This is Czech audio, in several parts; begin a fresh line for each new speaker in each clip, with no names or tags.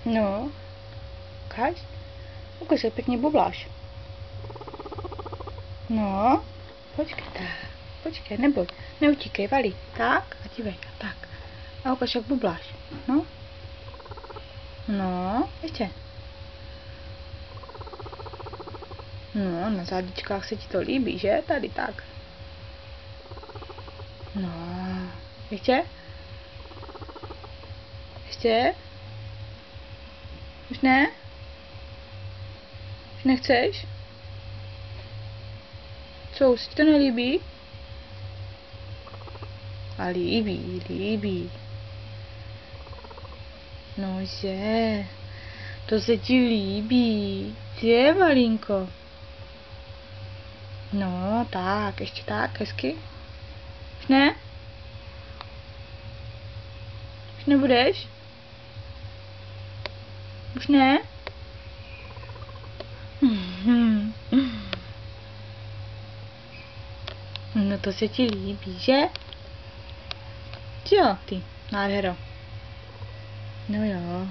No. Ukaž. Ukaž, jak pěkně bubláš. No. Počkej, tak. Počkej, neboj. Neutíkej, Valí. Tak, a dívej. Tak. A ukaž, jak bubláš. No. No, ještě. No, na zádičkách se ti to líbí, že? Tady tak. No. Ještě? Ještě? Už ne? Už nechceš? Co, už ti to nelíbí? A líbí. Nože, to se ti líbí. Je, Valinko? No, tak, ještě tak, hezky. Už ne? Už nebudeš? Už ne? No to se ti líbí, že? Jo, ty, nádhero. No jo.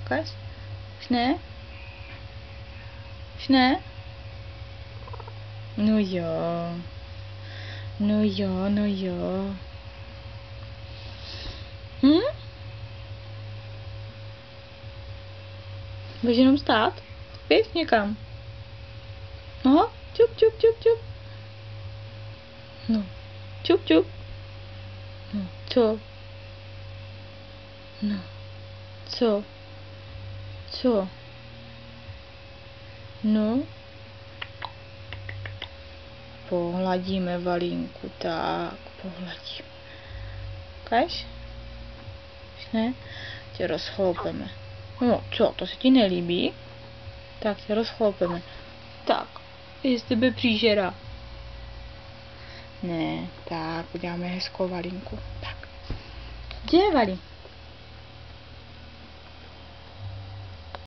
Tak, už ne? Už ne? No jo. No jo. Budeš jenom stát? Běž někam. No, čup. No, čup. No, co? No, co? No. Pohladíme Valinku, tak, pohladíme. Kaž? Už ne? Tě rozchloupeme. No, co, to se ti nelíbí? Tak tě rozchloupeme. Tak, je z tebe příšera. Ne, tak, uděláme hezkou Valinku. Tak. Kde je Vali?